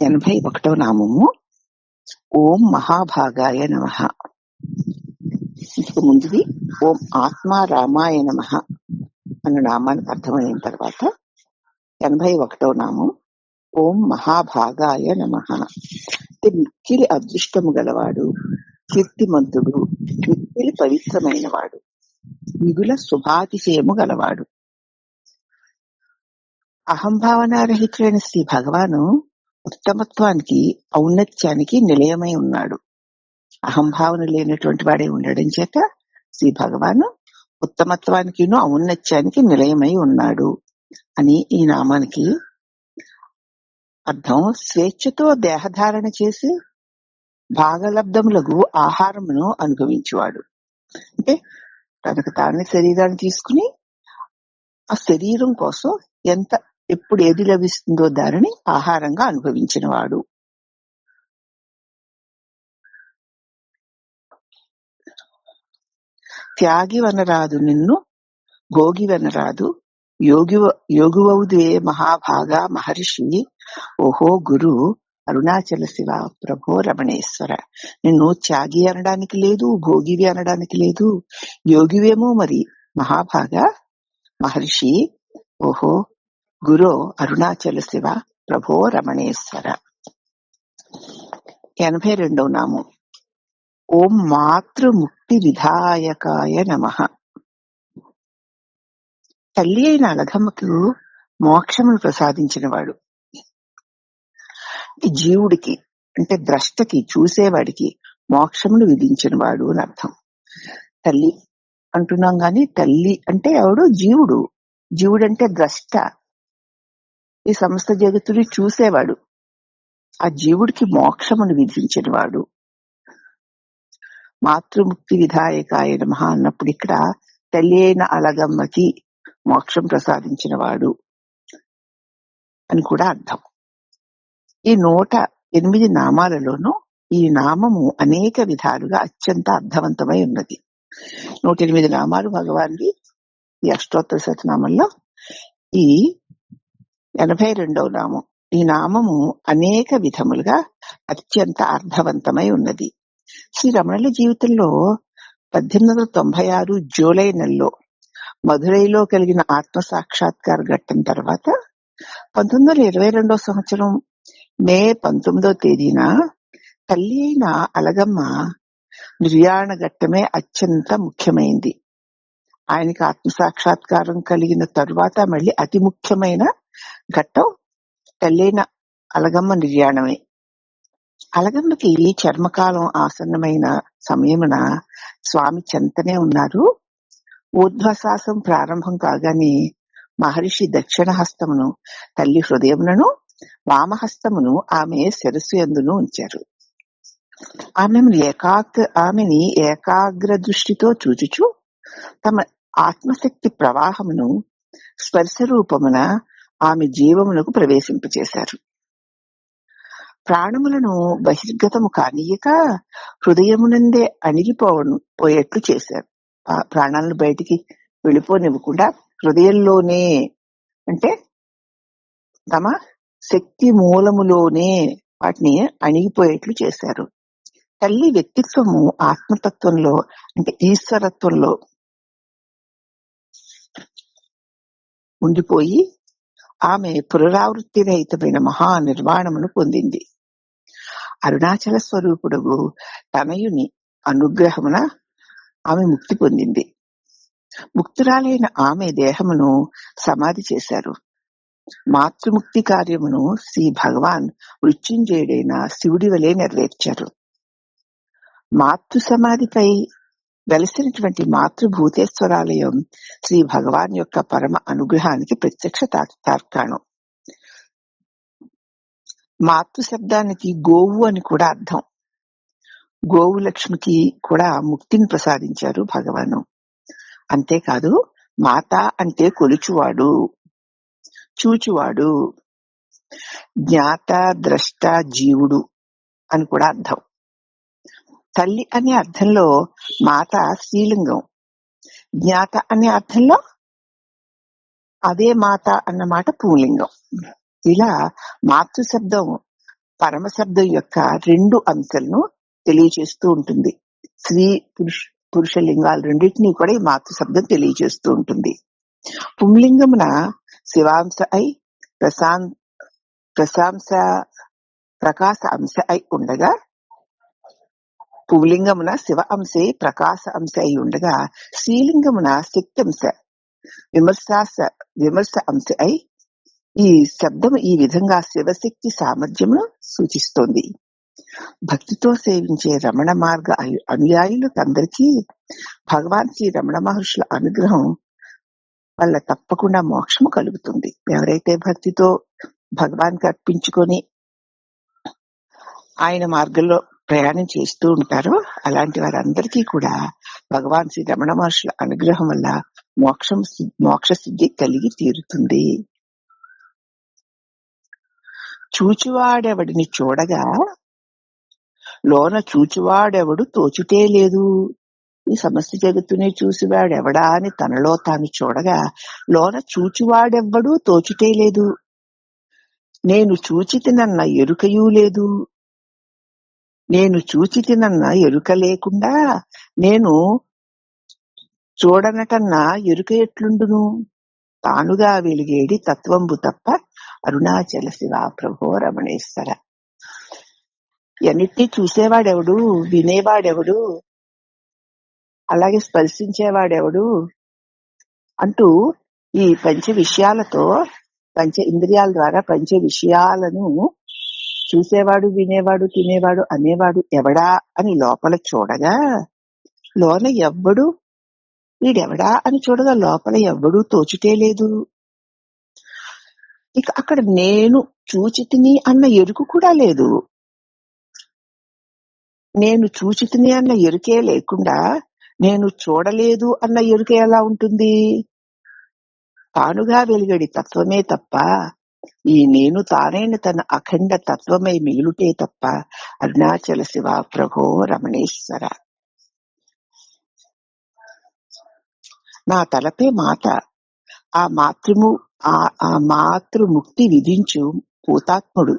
81వ నామము ఓం మహాభాగాయ నమః. ఇంతకు ముందుది ఓం ఆత్మారామాయ నమః అన్న నామానికి అర్థమైన తర్వాత 81వ నామం ఓం మహాభాగాయ నమః. మిక్కిలి అదృష్టము గలవాడు, కీర్తిమంతుడు, మిక్కిలి పవిత్రమైన వాడు, మిగుల శుభాతిశయము గలవాడు. అహంభావనారహితుడైన శ్రీ భగవాను ఉత్తమత్వానికి, ఔన్నత్యానికి నిలయమై ఉన్నాడు. అహంభావన లేనటువంటి వాడే ఉండడం చేత శ్రీ భగవాను ఉత్తమత్వానికి, ఔన్నత్యానికి నిలయమై ఉన్నాడు అని ఈ నామానికి అర్థం. స్వేచ్ఛతో దేహధారణ చేసి భాగలబ్ధములకు ఆహారమును అనుభవించేవాడు. అంటే తనకు తానే శరీరాన్ని తీసుకుని ఆ శరీరం కోసం ఎప్పుడు ఏది లభిస్తుందో దానిని ఆహారంగా అనుభవించిన వాడు. త్యాగి వనరాదు నిన్ను, భోగి వనరాదు, యోగువౌదే మహాభాగా మహర్షి, ఓహో గురు అరుణాచల శివ ప్రభో రమణేశ్వర. నిన్ను త్యాగి అనడానికి లేదు, భోగివి అనడానికి లేదు, యోగివేమో మరి మహాభాగా మహర్షి, ఓహో గురో అరుణాచల శివ ప్రభో రమణేశ్వర. 82వ నామం ఓం మాతృముక్తి విధాయకాయ నమః. తల్లి అయిన అలగమ్మకు మోక్షమును ప్రసాదించిన వాడు. జీవుడికి అంటే ద్రష్టకి, చూసేవాడికి మోక్షమును విధించిన వాడు అని అర్థం. తల్లి అంటున్నాం గాని తల్లి అంటే ఎవడు? జీవుడు. జీవుడంటే ద్రష్ట, ఈ సమస్త జగత్తుని చూసేవాడు. ఆ జీవుడికి మోక్షమును విధించిన వాడు. మాతృముక్తి విధాయకాయ నమః అన్నప్పుడు ఇక్కడ తల్లి అయిన అలగమ్మకి మోక్షం ప్రసాదించిన వాడు అని కూడా అర్థం. ఈ 108 నామాలలోనూ ఈ నామము అనేక విధాలుగా అత్యంత అర్థవంతమై ఉన్నది. 108 నామాలు భగవాన్వి. ఈ అష్టోత్తర శతనామంలో ఈ 82వ నామం, ఈ నామము అనేక విధములుగా అత్యంత అర్థవంతమై ఉన్నది. శ్రీ రమణుల జీవితంలో 1896 జూలై నెలలో మధురైలో కలిగిన ఆత్మ సాక్షాత్కార ఘట్టం తర్వాత 1922 సంవత్సరం మే 19వ తేదీన తల్లి అయిన అలగమ్మ నిర్యాణ ఘట్టమే అత్యంత ముఖ్యమైంది. ఆయనకి ఆత్మ సాక్షాత్కారం కలిగిన తరువాత మళ్ళీ అతి ముఖ్యమైన ఘట్టం తల్లి అయిన అలగమ్మ నిర్యాణమే. అలగమ్మకి చర్మకాలం ఆసన్నమైన సమయమున స్వామి చెంతనే ఉన్నారు. ఊర్ధ్వశ్వాసం ప్రారంభం కాగానే మహర్షి దక్షిణ హస్తమును తల్లి హృదయములను, వామహస్తమును ఆమె శిరస్సు యందును ఉంచారు. ఆమెని ఏకాగ్ర దృష్టితో చూచుచు తమ ఆత్మశక్తి ప్రవాహమును స్పర్శ రూపమున ఆమె జీవమునకు ప్రవేశింపచేశారు. ప్రాణములను బహిర్గతము కానీయక హృదయమునందే పోయేట్లు చేశారు. ప్రాణాలను బయటికి వెళ్ళిపోనివ్వకుండా హృదయంలోనే, అంటే తమ శక్తి మూలములోనే వాటిని అణిగిపోయేట్లు చేశారు. తల్లి వ్యక్తిత్వము ఆత్మతత్వంలో, అంటే ఈశ్వరత్వంలో ఉండిపోయి ఆమె పునరావృత్తి రహితమైన మహా నిర్వాణమును పొందింది. అరుణాచల స్వరూపుడు తనయుని అనుగ్రహమున ఆమె ముక్తి పొందింది. ముక్తురాలైన ఆమె దేహమును సమాధి చేశారు. మాతృముక్తి కార్యమును శ్రీ భగవాన్ మృత్యుంజయుడైన శివుడి వలె నెరవేర్చారు. మాతృ సమాధిపై వెలసినటువంటి మాతృభూతేశ్వరాలయం శ్రీ భగవాన్ యొక్క పరమ అనుగ్రహానికి ప్రత్యక్ష తార్కాణం. మాతృ శబ్దానికి గోవు అని కూడా అర్థం. గోవు లక్ష్మికి కూడా ముక్తిని ప్రసాదించారు భగవాను. అంతేకాదు మాత అంటే కొలుచువాడు, చూచువాడు, జ్ఞాత, ద్రష్ట, జీవుడు అని కూడా అర్థం. తల్లి అనే అర్థంలో మాత స్త్రీలింగం, జ్ఞాత అనే అర్థంలో అదే మాత అన్నమాట పుంలింగం. ఇలా మాతృ శబ్దం పరమశబ్దం యొక్క 2 అంశాలను తెలియచేస్తూ ఉంటుంది. స్త్రీ పురుష లింగాలు రెండింటినీ కూడా ఈ మాతృశబ్దం తెలియజేస్తూ ఉంటుంది. పుంలింగమున శివాంశ అయి ప్రకాశ అంశ అయి ఉండగా, పుంలింగమున శివ అంశే ప్రకాశ అంశ అయి ఉండగా, స్త్రీలింగమున శక్తి అంశ విమర్శ అంశ అయి ఈ శబ్దం ఈ విధంగా శివశక్తి సామర్థ్యమును సూచిస్తోంది. భక్తితో సేవించే రమణ మార్గ అనుయాయులకందరికీ భగవాన్ శ్రీ రమణ మహర్షుల అనుగ్రహం వల్ల తప్పకుండా మోక్షము కలుగుతుంది. ఎవరైతే భక్తితో భగవాన్కి అర్పించుకొని ఆయన మార్గంలో ప్రయాణం చేస్తూ ఉంటారో అలాంటి వారందరికీ కూడా భగవాన్ శ్రీ రమణ మహర్షుల అనుగ్రహం వల్ల మోక్ష సిద్ధి కలిగి తీరుతుంది. చూచువాడెవడిని చూడగా లోన చూచువాడెవడు తోచుటే లేదు. ఈ సమస్త జగత్తునే చూసివాడెవడా అని తనలో తాను చూడగా లోన చూచువాడెవ్వడూ తోచుటే లేదు. నేను చూచితినన్న ఎరుకయూ లేదు. నేను చూచితినన్న ఎరుక లేకుండా నేను చూడనటన్నా ఎరుక ఎట్లుండును? తానుగా వెలిగేడి తత్వంబు తప్ప అరుణాచల శివ ప్రభో రమణేశ్వర. ఎన్నిటినీ చూసేవాడెవడు, వినేవాడెవడు, అలాగే స్పర్శించేవాడెవడు అంటూ ఈ పంచ విషయాలతో పంచ ఇంద్రియాల ద్వారా పంచ విషయాలను చూసేవాడు, వినేవాడు, తినేవాడు, అనేవాడు ఎవడా అని లోపల చూడగా లోన ఎవ్వడు వీడెవడా అని చూడగా లోపల ఎవ్వడూ తోచుటే లేదు. ఇక అక్కడ నేను చూచితిని అన్న ఎరుకు కూడా లేదు. నేను చూచితిని అన్న ఎరుకే లేకుండా నేను చూడలేదు అన్న ఎరుక ఎలా ఉంటుంది? తానుగా వెలుగడి తత్వమే తప్ప ఈ నేను తానైన తన అఖండ తత్వమై మిగులుటే తప్ప అరుణాచల శివ ప్రభో రమణేశ్వర. నా తలపే మాత, ఆ మాతృముక్తి విధించు పూతాత్ముడు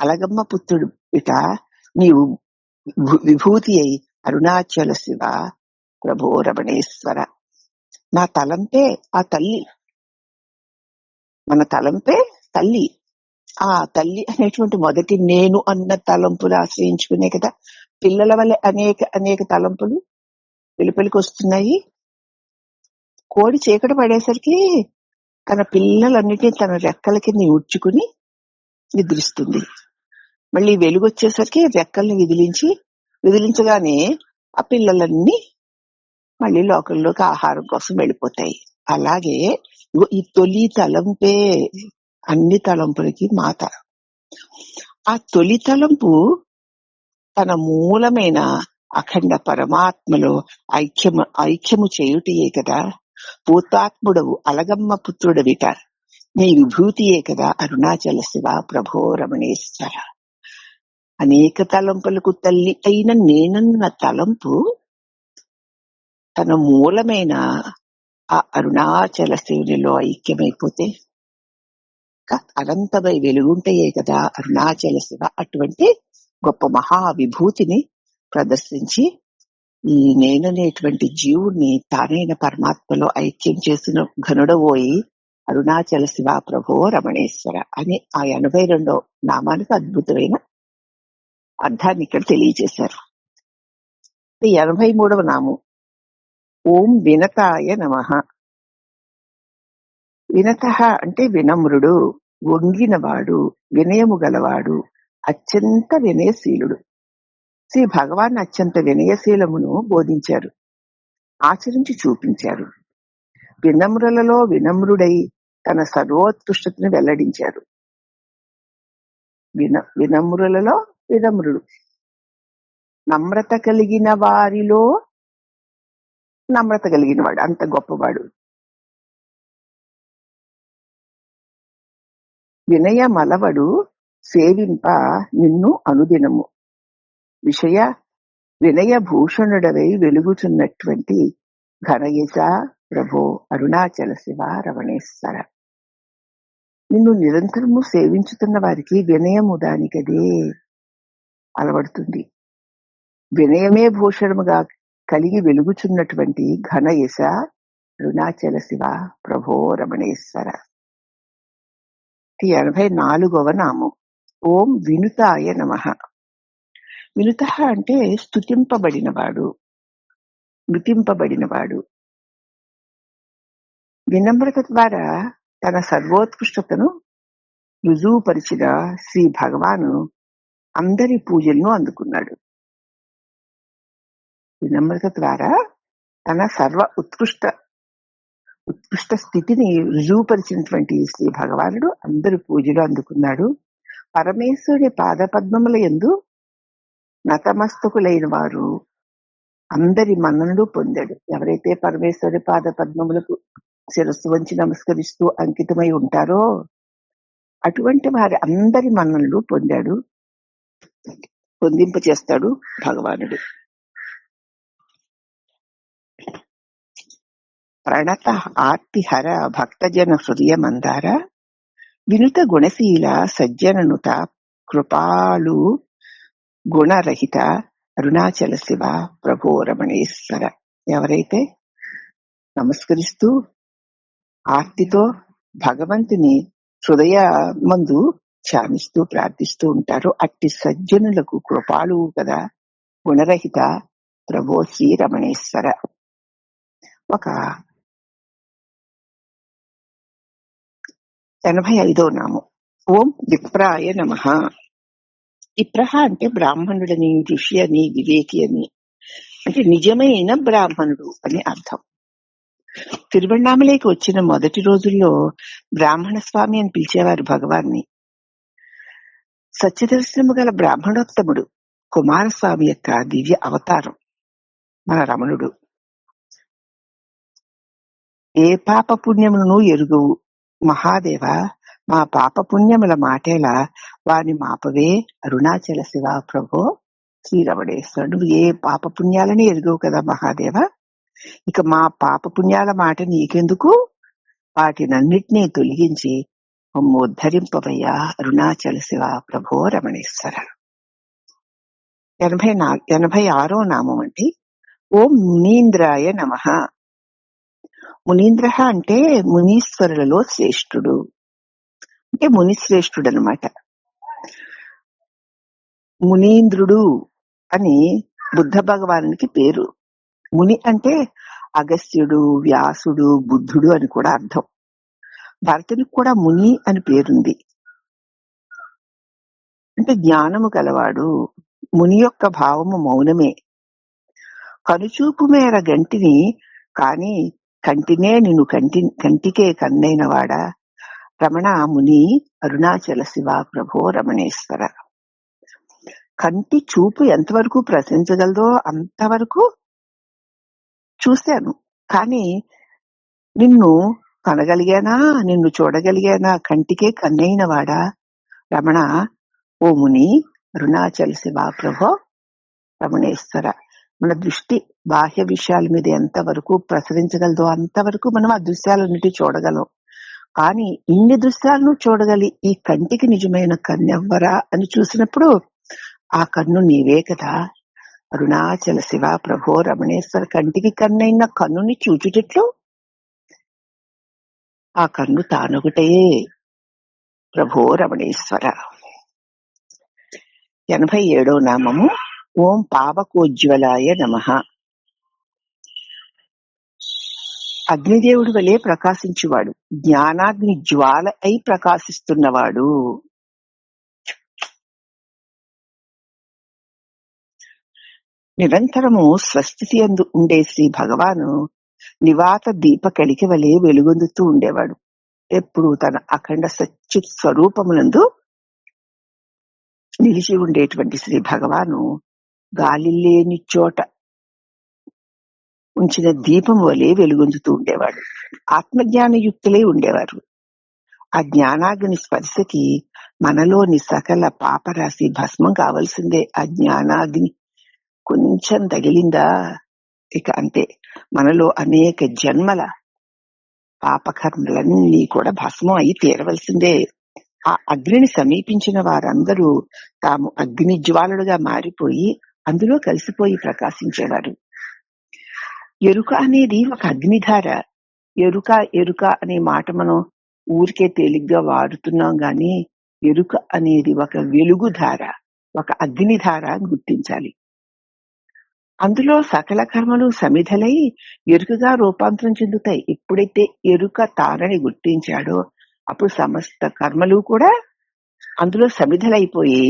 అలగమ్మ పుత్రుడు ఇట నీవు విభూతి అయి అరుణాచల శివ ప్రభో రమణేశ్వర. నా తలంపే ఆ తల్లి, మన తలంపే తల్లి. ఆ తల్లి అనేటువంటి మొదటి నేను అన్న తలంపులు ఆశ్రయించుకునే కదా పిల్లల వల్ల అనేక తలంపులు వెలుపలికి వస్తున్నాయి. కోడి చీకటి పడేసరికి తన పిల్లలన్నిటినీ తన రెక్కల కింద ఊడ్చుకుని నిద్రిస్తుంది. మళ్ళీ వెలుగు వచ్చేసరికి రెక్కల్ని విదిలించగానే ఆ పిల్లలన్నీ మళ్ళీ లోకంలోకి ఆహారం కోసం వెళ్ళిపోతాయి. అలాగే ఈ తొలి తలంపే అన్ని తలంపులకి మాత. ఆ తొలి తలంపు తన మూలమైన అఖండ పరమాత్మలో ఐక్యము చేయుటయే కదా. పూతాత్ముడవు అలగమ్మ పుత్రుడవిట నీ విభూతియే కదా అరుణాచల శివ ప్రభో రమణేశ్వర. అనేక తలంపులకు తల్లి అయిన నేనన్న తలంపు తన మూలమైన ఆ అరుణాచల శివునిలో ఐక్యమైపోతే అనంతమై వెలుగుంటాయే కదా అరుణాచల శివ. అటువంటి గొప్ప మహా విభూతిని ప్రదర్శించి ఈ నేననేటువంటి జీవుణ్ణి తానైన పరమాత్మలో ఐక్యం చేసిన ఘనుడవోయి అరుణాచల శివ ప్రభో రమణేశ్వర అని ఆ 82వ నామానికి అద్భుతమైన అర్థాన్ని ఇక్కడ తెలియజేశారు. 83వ నామం ఓం వినతాయ నమః. వినత అంటే వినమ్రుడు, వంగినవాడు, వినయము గలవాడు, అత్యంత వినయశీలుడు. శ్రీ భగవాన్ అత్యంత వినయశీలమును బోధించారు, ఆచరించి చూపించారు. వినమ్రులలో వినమ్రుడై తన సర్వోత్కృష్టతను వెల్లడించారు. వినమ్రులలో వినమ్రుడు, నమ్రత కలిగిన వారిలో నమ్రత కలిగిన వాడు, అంత గొప్పవాడు. వినయమలవడు సేవింప నిన్ను అనుదినము. వినయభూషణుడవై వెలుగుచున్నటువంటి ఘనయజ ప్రభో అరుణాచల శివ రమణేశ్వర. నిన్ను నిరంతరము సేవించుతున్న వారికి వినయము దానికదే అలవడుతుంది. వినయమే భూషణముగా కలిగి వెలుగుచున్నటువంటి ఘనయశ అరుణాచల శివ ప్రభో రమణేశ్వర. 84వ నామం. ఓం వినుతాయ నమః. వినుత అంటే స్తుతింపబడినవాడు, మృతింపబడినవాడు. వినమ్రత ద్వారా తన సర్వోత్కృష్టతను రుజువుపరిచిన శ్రీ భగవాను అందరి పూజలను అందుకున్నాడు. వినమ్రత ద్వారా తన ఉత్కృష్ట స్థితిని రుజువుపరిచినటువంటి శ్రీ భగవానుడు అందరి పూజలు అందుకున్నాడు. పరమేశ్వరుడి పాదపద్మముల యందు నతమస్తకులైన వారు అందరి మన్ననలు పొందాడు. ఎవరైతే పరమేశ్వరుడి పాదపద్మములకు శిరస్సు వంచి నమస్కరిస్తూ అంకితమై ఉంటారో అటువంటి వారి అందరి మన్ననలు పొందింపచేస్తాడు భగవానుడు. ప్రణత ఆర్తిహర భక్తజన హృదయ మందార వినుత గుణశీల సజ్జననుత కృపాలు గుణరహిత అరుణాచల శివ ప్రభో రమణేశ్వర. ఎవరైతే నమస్కరిస్తూ ఆర్తితో భగవంతుని హృదయ మందు ధ్యానిస్తూ ప్రార్థిస్తూ ఉంటారో అట్టి సజ్జనులకు కృపాలు కదా గుణరహిత ప్రభో శ్రీ రమణేశ్వర. ఒక 85వ నామం. ఓం విప్రాయ నమః. విప్రహ అంటే బ్రాహ్మణుడని, ఋషి అని, వివేకి అని, అంటే నిజమైన బ్రాహ్మణుడు అని అర్థం. తిరువణ్ణామలేకి వచ్చిన మొదటి రోజుల్లో బ్రాహ్మణ స్వామి అని పిలిచేవారు భగవాన్ని. సత్యదర్శనము గల బ్రాహ్మణోత్తముడు కుమారస్వామి యొక్క దివ్య అవతారం మన రమణుడు. ఏ పాప పుణ్యములను ఎరుగవు మహాదేవ, మా పాప పుణ్యముల మాటేలా వాని మాపవే అరుణాచల శివ ప్రభో శ్రీ రమణేశ్వరుడు. నువ్వు ఏ పాప పుణ్యాలని ఎరుగవు కదా మహాదేవ, ఇక మా పాప పుణ్యాల మాట నీకెందుకు, వాటినన్నిటినీ తొలగించి ఉద్ధరింపవయ్యా అరుణాచల శివ ప్రభో రమణేశ్వర. 86వ నామం అంటే ఓం మునీంద్రాయ నమః. మునీంద్ర అంటే మునీశ్వరులలో శ్రేష్ఠుడు, అంటే మునిశ్రేష్ఠుడు అనమాట. మునీంద్రుడు అని బుద్ధ భగవానునికి పేరు. ముని అంటే అగస్త్యుడు, వ్యాసుడు, బుద్ధుడు అని కూడా అర్థం. భరతునికి కూడా ముని అని పేరుంది, అంటే జ్ఞానము గలవాడు. ముని యొక్క భావము మౌనమే. కనుచూపు మేర గంటిని కాని కంటినే నిన్ను కంటికే కన్నైన వాడా రమణ ముని అరుణాచల శివ ప్రభో రమణేశ్వర. కంటి చూపు ఎంతవరకు ప్రశంసగలదో అంతవరకు చూశాను, కానీ నిన్ను కనగలిగానా, నిన్ను చూడగలిగానా, కంటికే కన్నైన వాడా రమణ ఓ ముని అరుణాచల శివ ప్రభో రమణేశ్వర. మన దృష్టి బాహ్య విషయాల మీద ఎంతవరకు ప్రసరించగలదో అంతవరకు మనం ఆ దృశ్యాలన్నిటి చూడగలం. కానీ ఇన్ని దృశ్యాలను చూడగలి ఈ కంటికి నిజమైన కన్నెవ్వరా అని చూసినప్పుడు ఆ కన్ను నీవే కదా అరుణాచల శివ ప్రభో రమణేశ్వర. కంటికి కన్నైన కన్నుని చూచుటట్లు ఆ కన్ను తానొకటే ప్రభో రమణేశ్వర. 87వ నామము ఓం పావకోజ్వలాయ నమః. అగ్నిదేవుడి వలె ప్రకాశించువాడు, జ్ఞానాగ్ని జ్వాల అయి ప్రకాశిస్తున్నవాడు. నిరంతరము స్వస్థితి యందు ఉండే శ్రీ భగవాను నివాత దీప కళిక వలె వెలుగొందుతూ ఉండేవాడు. ఎప్పుడు తన అఖండ సచ్చిత్ స్వరూపమునందు నిలిచి ఉండేటువంటి శ్రీ భగవాను గాలి లేని చోట ఉంచిన దీపం వలె వెలుగొందుతూ ఉండేవాడు. ఆత్మజ్ఞాన యుక్తులై ఉండేవారు. ఆ జ్ఞానాగ్ని స్పర్శకి మనలోని సకల పాపరాశి భస్మం కావాల్సిందే. ఆ జ్ఞానాగ్ని కొంచెం తగిలిందా ఇక అంతే, మనలో అనేక జన్మల పాపకర్మలన్నీ కూడా భస్మం అయి తీరవలసిందే. ఆ అగ్నిని సమీపించిన వారందరూ తాము అగ్ని జ్వాలలుగా మారిపోయి అందులో కలిసిపోయి ప్రకాశించేవారు. ఎరుక అనేది ఒక అగ్నిధార. ఎరుక ఎరుక అనే మాట మనం ఊరికే తేలిగ్గా వాడుతున్నాం గాని ఎరుక అనేది ఒక వెలుగుధార, ఒక అగ్నిధార అని గుర్తించాలి. అందులో సకల కర్మలు సమిధలై ఎరుకగా రూపాంతరం చెందుతాయి. ఎప్పుడైతే ఎరుక తానని గుర్తించాడో అప్పుడు సమస్త కర్మలు కూడా అందులో సమిధలైపోయి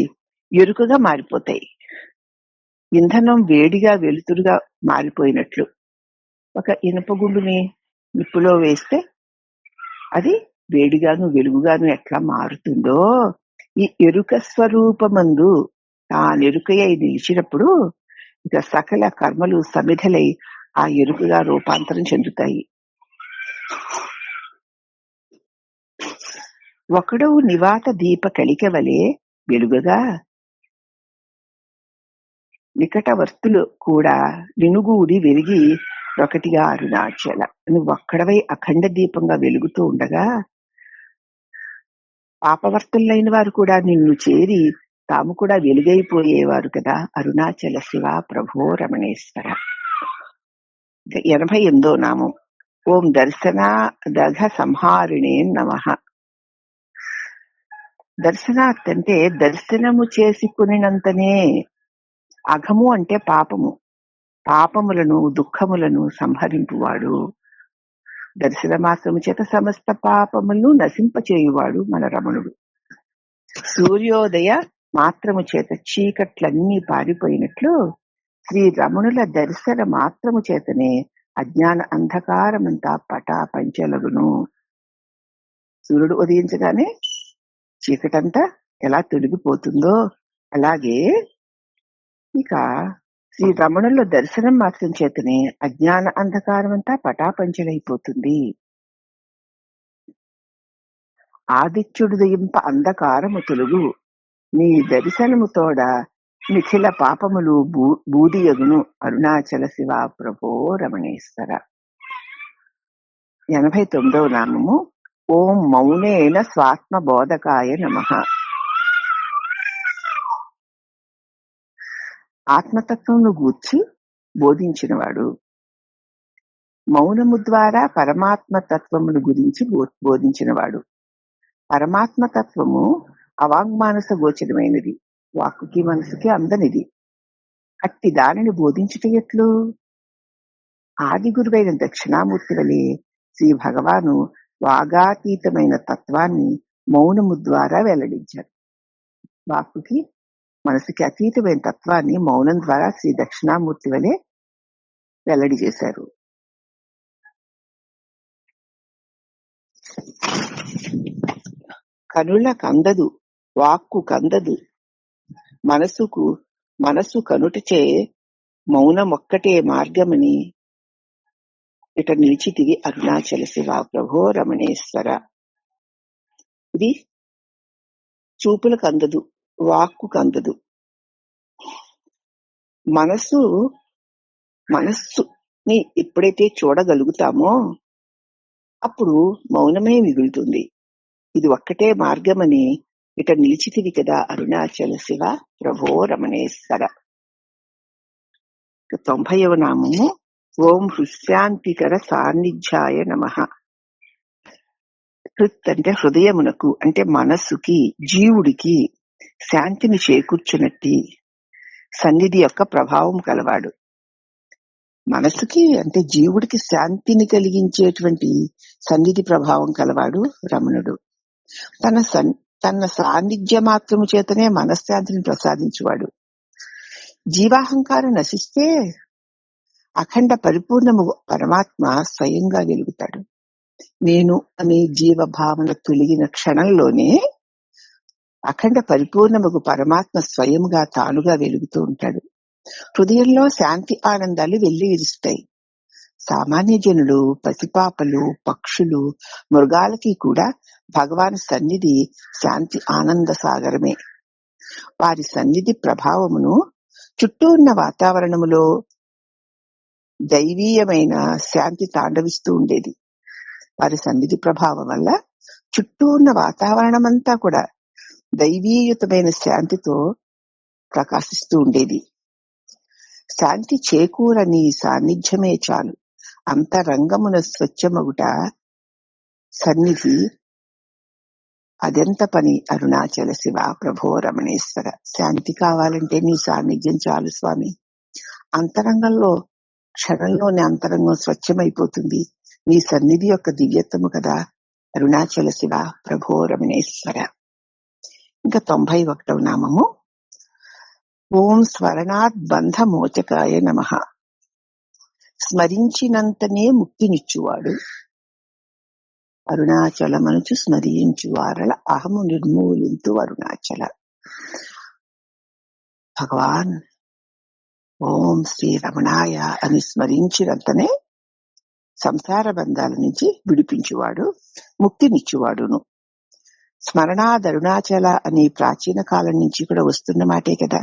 ఎరుకగా మారిపోతాయి. ఇంధనం వేడిగా వెలుతురుగా మారిపోయినట్లు ఒక ఇనుప గుండుని నిప్పులో వేస్తే అది వేడిగాను వెలుగుగాను ఎట్లా మారుతుందో ఈ ఎరుక స్వరూపమందు తానెరుకయ్యి నిలిచినప్పుడు ఇక సకల కర్మలు సమిధలై ఆ ఎరుకగా రూపాంతరం చెందుతాయి. ఒకడు నివాత దీప కలిక వలె వెలుగగా నికటవర్తులు కూడా నినుగూడి వెలిగి ఒకటిగా అరుణాచల. నువ్వొక్కడవై అఖండ దీపంగా వెలుగుతూ ఉండగా పాపవర్తులైన వారు కూడా నిన్ను చేరి తాము కూడా వెలుగైపోయేవారు కదా. అరుణాచల శివ ప్రభో రమణేశ్వర. 88వ నామం. ఓం దర్శన దఘ సంహారిణే నమః. దర్శనాత్ అంటే దర్శనము చేసుకునినంతనే. అఘము అంటే పాపము. పాపములను దుఃఖములను సంహరింపువాడు. దర్శన మాత్రము చేత సమస్త పాపములను నశింపచేయువాడు మన రమణుడు. సూర్యోదయ మాత్రము చేత చీకట్లన్నీ పారిపోయినట్లు శ్రీ రమణుల దర్శన మాత్రము చేతనే అజ్ఞాన అంధకారమంతా పటా పంచలగును. సూర్యుడు ఉదయించగానే చీకటంతా ఎలా తొలగిపోతుందో అలాగే ఇక శ్రీ రమణుల దర్శనం మాత్రం చేతనే అజ్ఞాన అంధకారం అంతా పటాపంచలైపోతుంది. ఆదిత్యుడు దయింప అంధకారము తొలుగు. నీ దర్శనము తోడ నిఖిల పాపములు బూదియగును. అరుణాచల శివ ప్రభో రమణేశ్వర. 89వ నామము. ఓం మౌనేన స్వాత్మ బోధకాయ నమః. ఆత్మతత్వమును గూర్చి బోధించినవాడు. మౌనము ద్వారా పరమాత్మ తత్వమును గురించి బోధించినవాడు. పరమాత్మ తత్వము అవాంగ్మానస గోచరమైనది, వాక్కుకి మనసుకి అందనిది. అట్టి దానిని బోధించుట ఎట్లు? ఆది గురువైన దక్షిణామూర్తి వలె శ్రీ భగవాను వాగాతీతమైన తత్వాన్ని మౌనము ద్వారా వెల్లడించారు. వాక్కుకి మనసుకి అతీతమైన తత్వాన్ని మౌనం ద్వారా శ్రీ దక్షిణామూర్తి వలె వెల్లడి చేశారు. కనుల కందదు, వాక్కు కందదు, మనసు కనుటచే మౌనమొక్కటే మార్గమని ఇట నిలిచితివి అరుణాచల శివ ప్రభో రమణేశ్వర. ఇది చూపులకు అందదు, వాక్కు కందదు. మనస్సుని ఎప్పుడైతే చూడగలుగుతామో అప్పుడు మౌనమే మిగులుతుంది. ఇది ఒక్కటే మార్గమని ఇట నిలిచితివి కదా అరుణాచల శివ ప్రభో రమణేశ్వర. 90వ నామము. ఓం హృశాంతికర సాన్నిధ్యాయ నమః. హృత్ అంటే హృదయమునకు, అంటే మనస్సుకి, జీవుడికి శాంతిని చేకూర్చునట్టి సన్నిధి యొక్క ప్రభావం కలవాడు. మనసుకి అంటే జీవుడికి శాంతిని కలిగించేటువంటి సన్నిధి ప్రభావం కలవాడు రమణుడు. తన సాన్నిధ్య మాత్రము చేతనే మనశ్శాంతిని ప్రసాదించువాడు. జీవాహంకారం నశిస్తే అఖండ పరిపూర్ణము పరమాత్మ స్వయంగా వెలుగుతాడు. నేను అనే జీవభావన తొలగిన క్షణంలోనే అఖండ పరిపూర్ణముకు పరమాత్మ స్వయముగా తానుగా వెలుగుతూ ఉంటాడు. హృదయంలో శాంతి ఆనందాలు వెల్లివిరుస్తాయి. సామాన్య జనులు, పసిపాపలు, పక్షులు, మృగాలకి కూడా భగవాన్ సన్నిధి శాంతి ఆనంద సాగరమే. వారి సన్నిధి ప్రభావమును చుట్టూ ఉన్న వాతావరణములో దైవీయమైన శాంతి తాండవిస్తూ ఉండేది. వారి సన్నిధి ప్రభావం వల్ల చుట్టూ ఉన్న వాతావరణం అంతా కూడా దైవీయుతమైన శాంతితో ప్రకాశిస్తూ ఉండేది. శాంతి చేకూరని సాన్నిధ్యమే చాలు, అంతరంగమున స్వచ్ఛమగుట సన్నిధి అదెంత పని అరుణాచల శివ ప్రభో రమణేశ్వర. శాంతి కావాలంటే నీ సాన్నిధ్యం చాలు స్వామి. అంతరంగంలో క్షణంలోని అంతరంగం స్వచ్ఛమైపోతుంది. నీ సన్నిధి యొక్క దివ్యత్వము కదా అరుణాచల శివ ప్రభో రమణేశ్వర. ఇంకా 91వ నామము ఓం స్మరణాత్ బంధ మోచకాయ నమః. స్మరించినంతనే ముక్తినిచ్చువాడు, అరుణాచలమనుచు స్మరించువారల అహము నిర్మూలింతు అరుణాచల. భగవాన్ ఓం శ్రీ రమణాయ అని స్మరించినంతనే సంసార బంధాల నుంచి విడిపించువాడు, ముక్తినిచ్చువాడును. స్మరణాదరుణాచల అని ప్రాచీన కాలం నుంచి కూడా వస్తున్న మాటే కదా.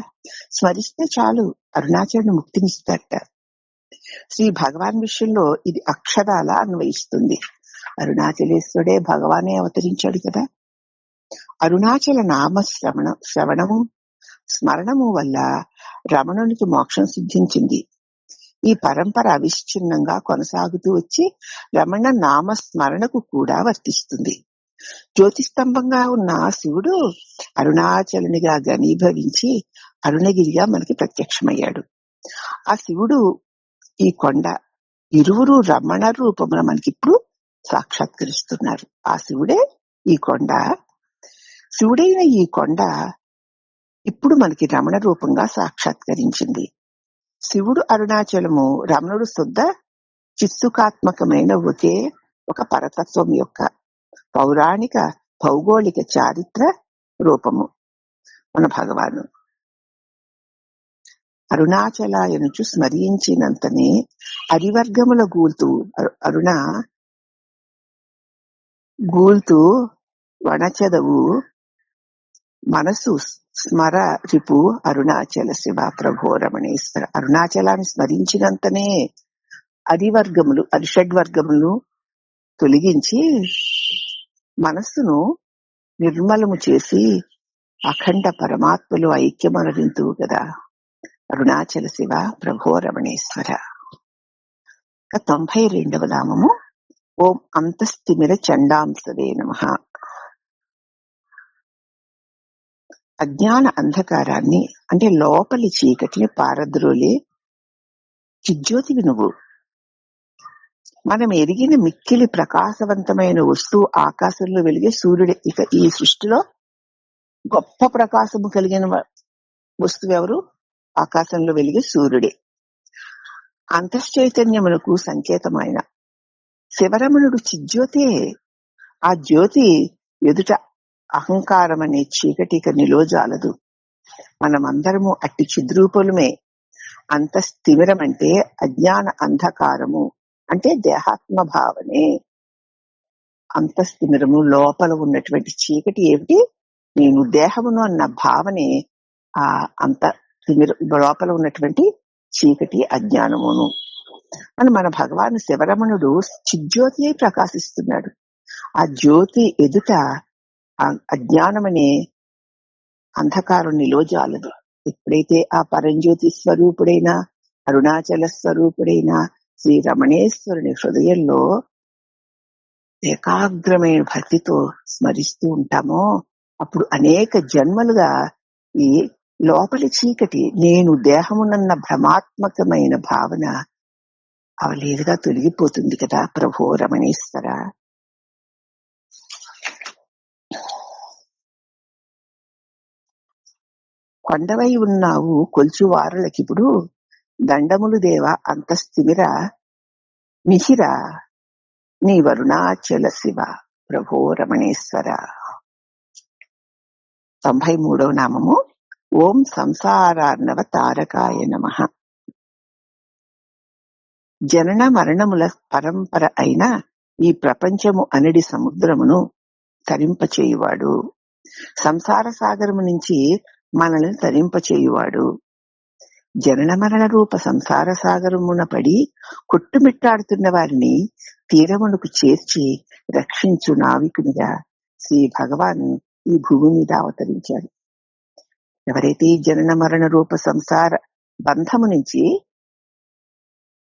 స్మరిస్తే చాలు అరుణాచలను ముక్తినిస్తారట. శ్రీ భగవాన్ విషయంలో ఇది అక్షరాల అన్వయిస్తుంది. అరుణాచలేశ్వరుడే భగవానే అవతరించాడు కదా. అరుణాచల నామ శ్రవణము స్మరణము వల్ల రమణునికి మోక్షం సిద్ధించింది. ఈ పరంపర అవిచ్ఛిన్నంగా కొనసాగుతూ వచ్చి రమణ నామ స్మరణకు కూడా వర్తిస్తుంది. జ్యోతిస్తంభంగా ఉన్న శివుడు అరుణాచలునిగా ఘనీభవించి అరుణగిరిగా మనకి ప్రత్యక్షమయ్యాడు. ఆ శివుడు ఈ కొండ, ఇరువురు రమణ రూపమున మనకిప్పుడు సాక్షాత్కరిస్తున్నారు. ఆ శివుడే ఈ కొండ. శివుడైన ఈ కొండ ఇప్పుడు మనకి రమణ రూపంగా సాక్షాత్కరించింది. శివుడు అరుణాచలము రమణుడు శుద్ధ చిత్సుకాత్మకమైన ఒకే ఒక పరతత్వం యొక్క పౌరాణిక భౌగోళిక చారిత్ర రూపము మన భగవాను. అరుణాచలాయనుచు స్మరించినంతనే అరివర్గముల అరుణ గూల్తూ వనచదవు మనసు స్మర రిపు అరుణాచల శివ ప్రభో రమణేశ్వర. అరుణాచలాన్ని స్మరించినంతనే అరివర్గములు అరిషడ్వర్గములు తొలగించి మనస్సును నిర్మలము చేసి అఖండ పరమాత్మలో ఐక్యమనరింతువు కదా అరుణాచల శివ ప్రభో రమణేశ్వర. 92వ నామము ఓం అంతస్థిమిర చండాంసవే నమః. అజ్ఞాన అంధకారాన్ని అంటే లోపలి చీకటిని పారద్రోలే చిజ్యోతివి నువ్వు. మనం ఎరిగిన మిక్కిలి ప్రకాశవంతమైన వస్తువు ఆకాశంలో వెలిగే సూర్యుడే. ఇక ఈ సృష్టిలో గొప్ప ప్రకాశము కలిగిన వస్తువు ఎవరు? ఆకాశంలో వెలిగే సూర్యుడే. అంతశ్చైతన్యమునకు సంకేతమైన శివరమణుడు చిజ్యోతే. ఆ జ్యోతి ఎదుట అహంకారం అనే చీకటిక నిలోజాలదు. మనమందరము అట్టి చిద్రూపములమే. అంతస్థిమిరం అంటే అజ్ఞాన అంధకారము అంటే దేహాత్మ భావనే. అంతస్థిమిరము లోపల ఉన్నటువంటి చీకటి ఏమిటి? నేను దేహమును అన్న భావనే ఆ లోపల ఉన్నటువంటి చీకటి అజ్ఞానమును. మన భగవాన్ శివరమణుడు చిజ్యోతి అయి ప్రకాశిస్తున్నాడు. ఆ జ్యోతి ఎదుట అజ్ఞానమనే అంధకారం నిలోజాలదు. ఎప్పుడైతే ఆ పరంజ్యోతి స్వరూపుడైన అరుణాచల స్వరూపుడైన శ్రీ రమణేశ్వరుని హృదయంలో ఏకాగ్రమైన భక్తితో స్మరిస్తూ ఉంటామో అప్పుడు అనేక జన్మలుగా ఈ లోపలి చీకటి నేను దేహమునన్న భ్రమాత్మకమైన భావన అవలేదుగా తొలగిపోతుంది కదా ప్రభో రమణేశ్వర. కొండవై ఉన్నావు కొల్చువారులకిప్పుడు దండములు దేవ అంతస్థిమిర మిహిర నీ వరుణాచల శివ ప్రభో రమణేశ్వర. 93వ నామము ఓం సంసారార్ణవ తారకాయ నమః. జనన మరణముల పరంపర అయిన ఈ ప్రపంచము అనడి సముద్రమును తరింపచేయువాడు, సంసార సాగరము నుంచి మనల్ని తరింపచేయువాడు. జనన మరణ రూప సంసార సాగరమున పడి కొట్టుమిట్టాడుతున్న వారిని తీరమునకు చేర్చి రక్షించు నావికునిగా శ్రీ భగవాను ఈ భూమి మీద అవతరించారు. ఎవరైతే జనన మరణ రూప సంసార బంధము నుంచి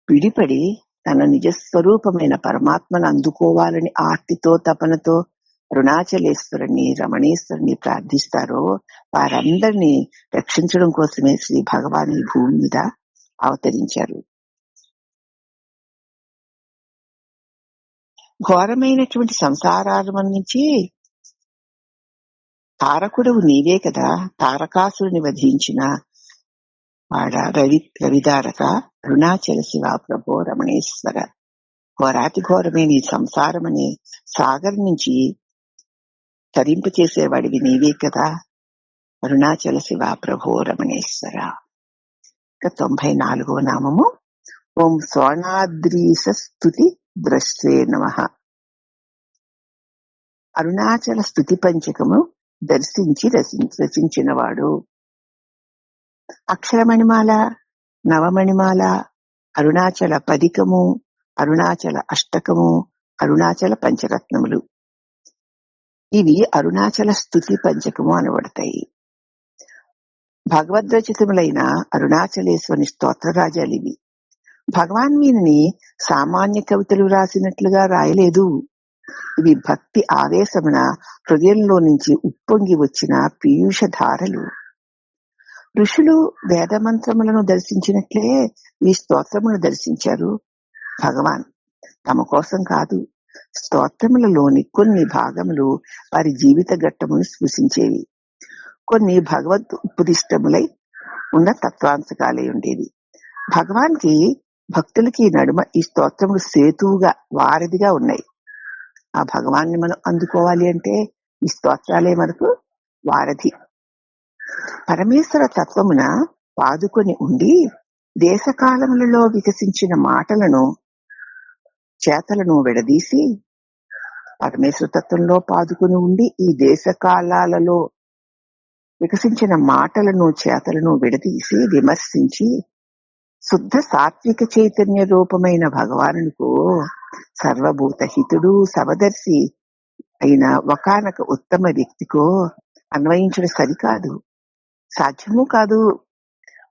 విడిపడి తన నిజస్వరూపమైన పరమాత్మను అందుకోవాలని ఆర్తితో తపనతో అరుణాచలేశ్వరుని రమణేశ్వరుని ప్రార్థిస్తారో వారందరినీ రక్షించడం కోసమే శ్రీ భగవాన్ ఈ భూమి మీద అవతరించారు. ఘోరమైనటువంటి సంసారారం నుంచి తారకుడవు నీవే కదా, తారకాసురుని వధించిన వాడ రవిదారక అరుణాచల శివ ప్రభో రమణేశ్వర. ఘోరాతి ఘోరమైన ఈ సంసారం అనే సాగర్ నుంచి తరింపచేసేవాడివి నీవే కదా, అరుణాచల శివ ప్రభో రమణేశ్వర. 94వ నామము ఓం స్వర్ణాద్రీశ స్తుతి ద్రష్టే నమః. అరుణాచల స్తుతి పంచకము దర్శించి రచించినవాడు. అక్షరమణిమాల, నవమణిమాల, అరుణాచల పదికము, అరుణాచల అష్టకము, అరుణాచల పంచరత్నములు ఇవి అరుణాచల స్తుతి పంచకము అనబడతాయి. భగవద్రచితములైన అరుణాచలేశ్వరుని స్తోత్రరాజాలివి. భగవాన్ వీరిని సామాన్య కవితలు రాసినట్లుగా రాయలేదు. ఇవి భక్తి ఆవేశమున హృదయంలో నుంచి ఉప్పొంగి వచ్చిన పీయూష ధారలు. ఋషులు వేదమంత్రములను దర్శించినట్లే ఈ స్తోత్రమును దర్శించారు భగవాన్. తమ కోసం కాదు, స్తోత్రములలోని కొన్ని భాగములు వారి జీవిత ఘట్టమును స్పృశించేవి, కొన్ని భగవద్ ఉపదిష్టములై ఉన్న తత్వాంశకాలై ఉండేవి. భగవాన్కి భక్తులకి నడుమ ఈ స్తోత్రములు సేతువుగా వారధిగా ఉన్నాయి. ఆ భగవాన్ని మనం అందుకోవాలి అంటే ఈ స్తోత్రాలే మనకు వారధి. పరమేశ్వర తత్వమున పాదుకొని ఉండి దేశకాలములలో వికసించిన మాటలను చేతలను విడదీసి, పరమేశ్వర తత్వంలో పాదుకొని ఉండి ఈ దేశకాలాలలో వికసించిన మాటలను చేతలను విడదీసి విమర్శించి శుద్ధ సాత్విక చైతన్య రూపమైన భగవానుకు సర్వభూత హితుడు సమదర్శి అయిన ఒకానొక ఉత్తమ వ్యక్తికో అన్వయించడం సరికాదు, సాధ్యము కాదు.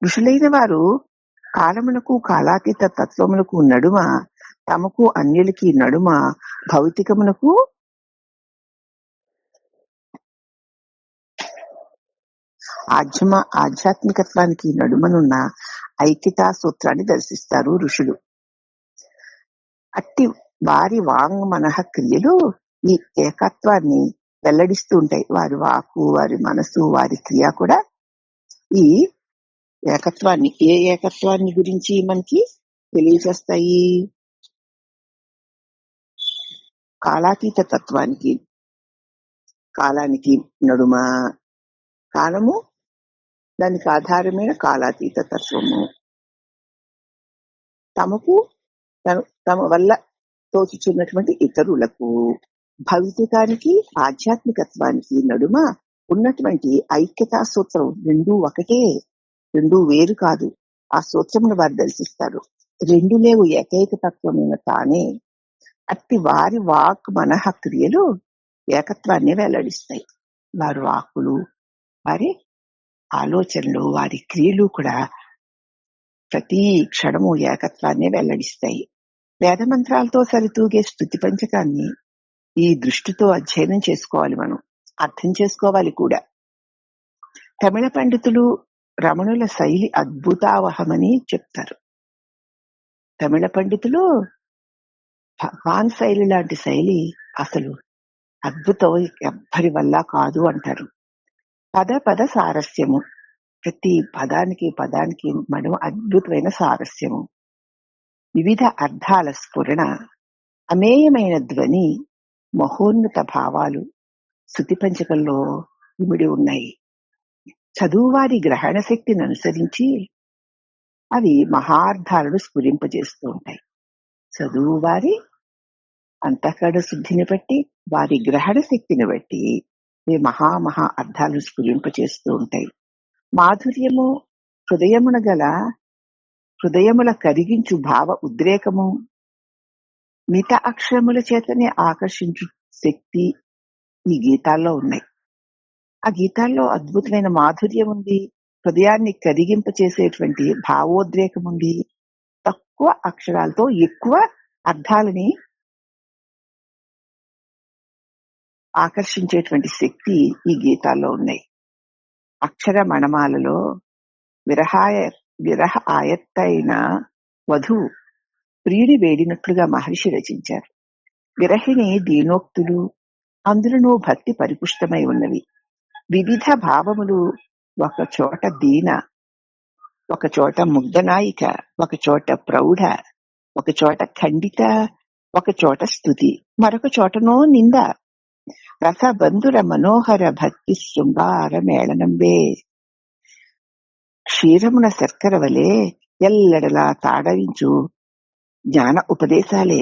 ఋషులైన వారు కాలమునకు కాలాతీత తత్వమునకు నడుమ, తమకు అన్యులకి నడుమ భౌతికమునకు ఆధ్యాత్మికత్వానికి నడుమనున్న ఐక్యతా సూత్రాన్ని దర్శిస్తారు ఋషులు. అట్టి వారి వాంగ్ మనః క్రియలు ఈ ఏకత్వాన్ని వెల్లడిస్తూ ఉంటాయి. వారి వాకు, వారి మనసు, వారి క్రియ కూడా ఈ ఏకత్వాన్ని, ఏ ఏకత్వాన్ని గురించి మనకి తెలియజేస్తాయి? కాలాతీత తత్వానికి, కాలానికి నడుమ కాలము, దానికి ఆధారమైన కాలాతీత తత్వము, తమకు తమ వల్ల తోచుచున్నటువంటి ఇతరులకు, భౌతికానికి ఆధ్యాత్మికత్వానికి నడుమ ఉన్నటువంటి ఐక్యతా సూత్రం రెండూ ఒకటే, రెండూ వేరు కాదు. ఆ సూత్రమును వారు దర్శిస్తారు. రెండు లేవు, ఏకైక తత్వమైన తానే. అట్టి వారి వాక్ మనః క్రియలు ఏకత్వాన్ని వెల్లడిస్తాయి. వారి వాక్కులు, వారి ఆలోచనలు, వారి క్రియలు కూడా ప్రతి క్షణము ఏకత్వాన్ని వెల్లడిస్తాయి. వేదమంత్రాలతో సరితూగే స్తుతి పంచకాన్ని ఈ దృష్టితో అధ్యయనం చేసుకోవాలి, మనం అర్థం చేసుకోవాలి కూడా. తమిళ పండితులు రమణుల శైలి అద్భుతావహమని చెప్తారు. తమిళ పండితులు భగవాన్ శైలి లాంటి శైలి అసలు అద్భుతం, ఎవ్వరి వల్ల కాదు అంటారు. పద సారస్యము, ప్రతి పదానికి పదానికి మనం అద్భుతమైన సారస్యము, వివిధ అర్థాల స్ఫురణ, అమేయమైన ధ్వని, మహోన్నత భావాలు శృతి పంచకంలో ఇమిడి ఉన్నాయి. చదువువారి గ్రహణ శక్తిని అనుసరించి అవి మహార్థాలను స్ఫురింపజేస్తూ ఉంటాయి. చదువువారి అంతఃకరణ శుద్ధిని బట్టి, వారి గ్రహణ శక్తిని బట్టి ఈ మహా అర్థాలను స్ఫురింపజేస్తూ ఉంటాయి. మాధుర్యము, హృదయముల కరిగించు భావ ఉద్రేకము, మిగతా అక్షరముల చేతనే ఆకర్షించు శక్తి ఈ గీతాల్లో ఉన్నాయి. ఆ గీతాల్లో అద్భుతమైన మాధుర్యం ఉంది. హృదయాన్ని కరిగింపచేసేటువంటి భావోద్రేకం ఉంది. తక్కువ అక్షరాలతో ఎక్కువ అర్థాలని ఆకర్షించేటువంటి శక్తి ఈ గీతాల్లో ఉన్నాయి. అక్షర మణమాలలో విరహ ఆయత్తైన వధువు ప్రియుడి వేడినట్లుగా మహర్షి రచించారు. విరహిణి దీనోక్తులు, అందులోనూ భక్తి పరిపుష్టమై ఉన్నవి. వివిధ భావములు, ఒకచోట దీన, ఒకచోట ముగ్ధనాయిక, ఒకచోట ప్రౌఢ, ఒకచోట ఖండిత, ఒకచోట స్తుతి, మరొక చోటనో నింద. రసబంధుర మనోహర భక్తి శృంగార మేళనంబే. క్షీరమున శర్కర వలె ఎల్లడలా తాడవించు జ్ఞాన ఉపదేశాలే.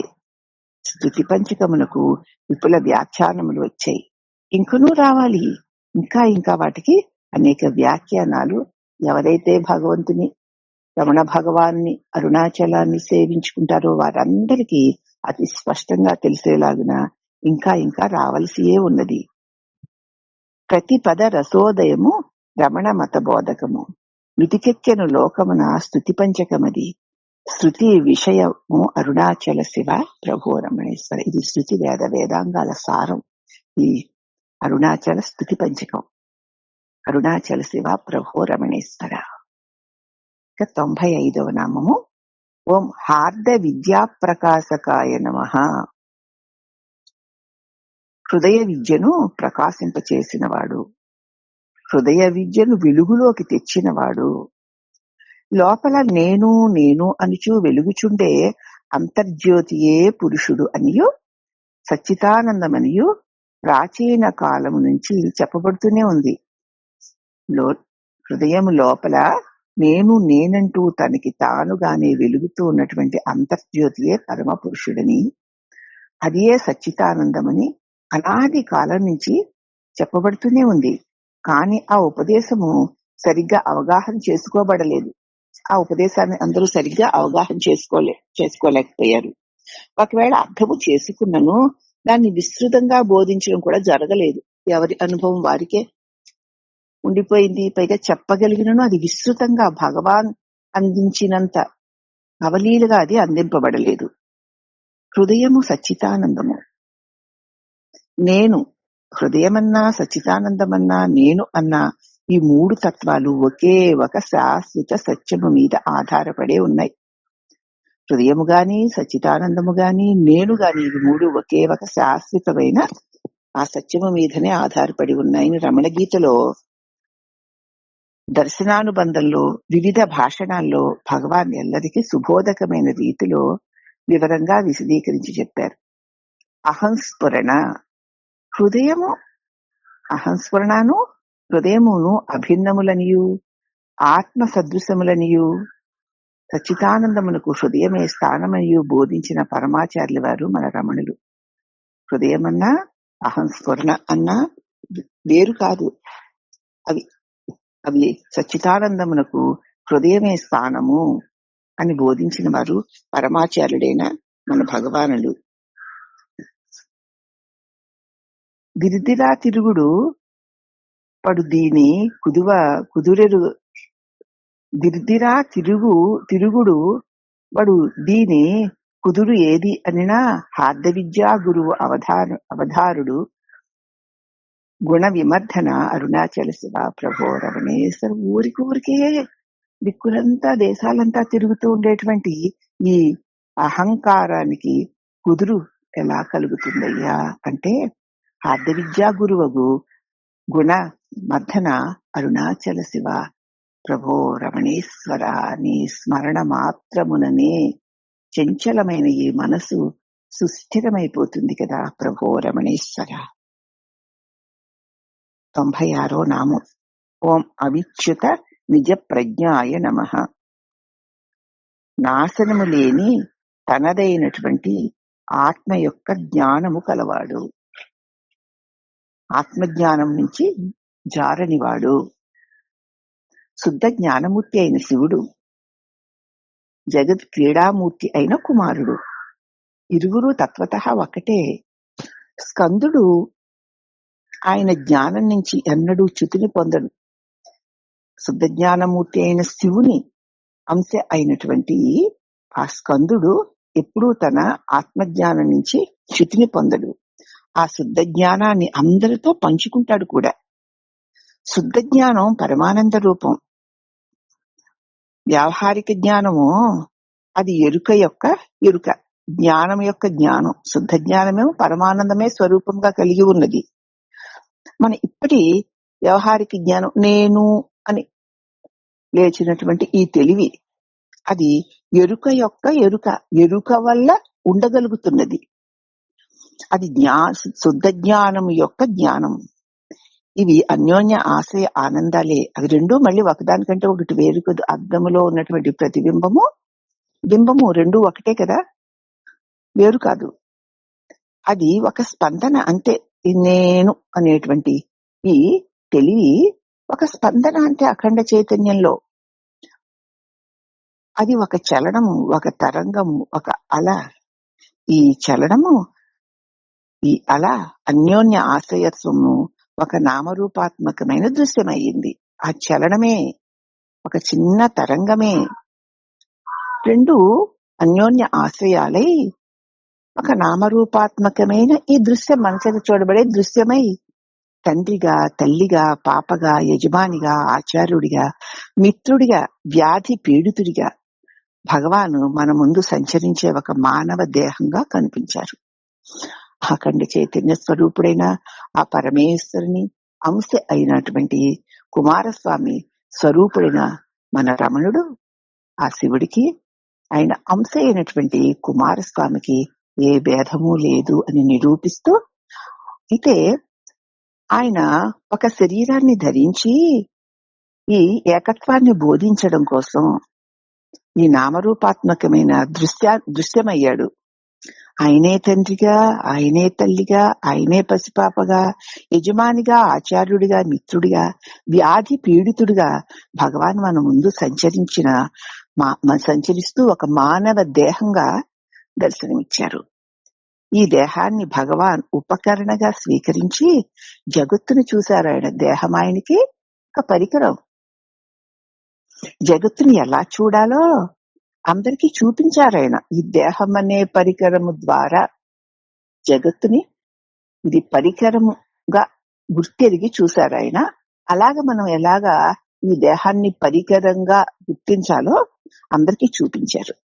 స్తుతి పంచకమునకు విపుల వ్యాఖ్యానములు వచ్చాయి. ఇంకనూ రావాలి. ఇంకా ఇంకా వాటికి అనేక వ్యాఖ్యానాలు. ఎవరైతే భగవంతుని, రమణ భగవాన్ని, అరుణాచలాన్ని సేవించుకుంటారో వారందరికీ అతి స్పష్టంగా తెలిసేలాగున ఇంకా ఇంకా రావలసియే ఉన్నది. ప్రతి పద రసోదయము రమణ మత బోధకము. మితికెక్కెను లోకమున స్తుతి పంచకమది. శృతి విషయము అరుణాచల శివ ప్రభో రమణేశ్వర. ఇది శృతి వేదాంగాల సారం. ఈ అరుణాచల స్తుతి పంచకం. అరుణాచల శివ ప్రభో రమణేశ్వర. 95వ నామము ఓం హార్ద విద్యా ప్రకాశకాయ నమః. హృదయ విద్యను ప్రకాశింపచేసినవాడు, హృదయ విద్యను వెలుగులోకి తెచ్చినవాడు, లోపల నేను నేను అనుచూ వెలుగుచుండే అంతర్జ్యోతియే పురుషుడు అనియు సచ్చిదానందమనియు ప్రాచీన కాలము నుంచి చెప్పబడుతూనే ఉంది. హృదయం లోపల నేను నేనంటూ తనకి తానుగానే వెలుగుతూ ఉన్నటువంటి అంతర్జ్యోతియే పరమ పురుషుడని, అదే సచ్చిదానందమని అనాది కాలం నుంచి చెప్పబడుతూనే ఉంది. కానీ ఆ ఉపదేశము సరిగ్గా అవగాహన చేసుకోబడలేదు. ఆ ఉపదేశాన్ని అందరూ సరిగ్గా అవగాహన చేసుకోలేకపోయారు. ఒకవేళ అర్థము చేసుకున్నను దాన్ని విస్తృతంగా బోధించడం కూడా జరగలేదు. ఎవరి అనుభవం వారికే ఉండిపోయింది. పైగా చెప్పగలిగినను అది విస్తృతంగా భగవాన్ అందించినంత అవలీలుగా అది అందింపబడలేదు. హృదయము సచ్చిదానందము. నేను, హృదయమన్నా సచ్చిదానందమన్నా నేను అన్నా ఈ మూడు తత్వాలు ఒకే ఒక శాశ్వత సత్యము మీద ఆధారపడే ఉన్నాయి. హృదయము గాని, సచ్చిదానందము గాని, నేను గాని ఇవి మూడు ఒకే ఒక శాశ్వతమైన ఆ సత్యము మీదనే ఆధారపడి ఉన్నాయని రమణ గీతలో దర్శనానుబంధంలో వివిధ భాషణాల్లో భగవాన్ ఎల్లరికీ సుబోధకమైన రీతిలో వివరంగా విశదీకరించి చెప్పారు. అహంస్ఫురణ. హృదయము అహంస్ఫురణను హృదయమును అభిన్నములనియు ఆత్మ సదృశములనియు సచ్చిదానందమునకు హృదయమే స్థానమనియు బోధించిన పరమాచార్యుల వారు మన రమణులు. హృదయమన్నా అహంస్ఫురణ అన్నా వేరు కాదు. అవి సచ్చిదానందమునకు హృదయమే స్థానము అని బోధించిన వారు పరమాచార్యుడైన మన భగవానులు. గిరిదిరా తిరుగుడు పడు దీని కుదురెరు గిరిదిరా తిరుగుడు వడు దీని కుదురు ఏది అనినా హార్ద విద్యా గురువు అవధారుడు గుణ విమర్ధన అరుణాచల శివ ప్రభో రమణేశ్వర. ఊరికే దిక్కులంతా దేశాలంతా తిరుగుతూ ఉండేటువంటి ఈ అహంకారానికి కుదురు ఎలా కలుగుతుందయ్యా అంటే హార్ద విద్యా గురువగు గుణ మర్ధన అరుణాచల శివ ప్రభో రమణేశ్వర. నీ స్మరణ మాత్రముననే చంచలమైన ఈ మనసు సుస్థిరమైపోతుంది కదా ప్రభో రమణేశ్వర. 96వ నామం ఓం అవిచ్యుత నిజ ప్రజ్ఞాయ నమః. నాశనము లేని తనదైనటువంటి ఆత్మ యొక్క జ్ఞానము కలవాడు, ఆత్మజ్ఞానం నుంచి జారనివాడు, శుద్ధ జ్ఞానమూర్తి అయిన శివుడు, జగత్ క్రీడామూర్తి అయిన కుమారుడు. ఇరువురు తత్వతః ఒకటే. స్కందుడు ఆయన జ్ఞానం నుంచి ఎన్నడూ చ్యుతిని పొందడు. శుద్ధ జ్ఞానమూర్తి అయిన శివుని అంశ అయినటువంటి ఆ స్కందుడు ఎప్పుడూ తన ఆత్మజ్ఞానం నుంచి చ్యుతిని పొందడు. ఆ శుద్ధ జ్ఞానాన్ని అందరితో పంచుకుంటాడు కూడా. శుద్ధ జ్ఞానం పరమానంద రూపం. వ్యావహారిక జ్ఞానము అది ఎరుక యొక్క ఎరుక, జ్ఞానం యొక్క జ్ఞానం. శుద్ధ జ్ఞానమేమో పరమానందమే స్వరూపంగా కలిగి ఉన్నది. మన ఇప్పటి వ్యవహారిక జ్ఞానం నేను అని లేచినటువంటి ఈ తెలివి అది ఎరుక యొక్క ఎరుక, ఎరుక వల్ల ఉండగలుగుతున్నది. అది శుద్ధ జ్ఞానం యొక్క జ్ఞానం. ఇవి అన్యోన్య ఆశయ ఆనందాలే. అవి రెండు మళ్ళీ ఒకదానికంటే ఒకటి వేరు కాదు. అద్దములో ఉన్నటువంటి ప్రతిబింబము బింబము రెండు ఒకటే కదా, వేరు కాదు. అది ఒక స్పందన అంతే. నేను అనేటువంటి ఈ తెలివి ఒక స్పందన అంటే అఖండ చైతన్యంలో అది ఒక చలనము, ఒక తరంగము, ఒక అల. ఈ చలనము, ఈ అల అన్యోన్య ఆశ్రయత్వము ఒక నామరూపాత్మకమైన దృశ్యమయ్యింది. ఆ చలనమే ఒక చిన్న తరంగమే. రెండు అన్యోన్య ఆశ్రయాలై ఒక నామరూపాత్మకమైన ఈ దృశ్యం మనసుకు చూడబడే దృశ్యమై తండ్రిగా, తల్లిగా, పాపగా, యజమానిగా, ఆచార్యుడిగా, మిత్రుడిగా, వ్యాధి పీడితుడిగా భగవాను మన ముందు సంచరించే ఒక మానవ దేహంగా కనిపించారు. అఖండ చైతన్య స్వరూపుడైన ఆ పరమేశ్వరుని అంశ అయినటువంటి కుమారస్వామి స్వరూపుడైన మన రమణుడు ఆ శివుడికి ఆయన అంశ అయినటువంటి కుమారస్వామికి ఏ భేదము లేదు అని నిరూపిస్తూ, అయితే ఆయన ఒక శరీరాన్ని ధరించి ఈ ఏకత్వాన్ని బోధించడం కోసం ఈ నామరూపాత్మకమైన దృశ్యమయ్యాడు. ఆయనే తండ్రిగా, ఆయనే తల్లిగా, ఆయనే పసిపాపగా, యజమానిగా, ఆచార్యుడిగా, మిత్రుడిగా, వ్యాధి పీడితుడిగా భగవాన్ మన ముందు సంచరిస్తూ ఒక మానవ దేహంగా దర్శనమిచ్చారు. ఈ దేహాన్ని భగవాన్ ఉపకరణగా స్వీకరించి జగత్తును చూశారు. ఆయన దేహం ఆయనకి ఒక పరికరం. జగత్తుని ఎలా చూడాలో అందరికీ చూపించారు ఆయన. ఈ దేహం అనే పరికరము ద్వారా జగత్తుని ఇది పరికరముగా గుర్తెరిగి చూశారు ఆయన. అలాగ మనం ఎలాగా ఈ దేహాన్ని పరికరంగా గుర్తించాలో అందరికీ చూపించారు.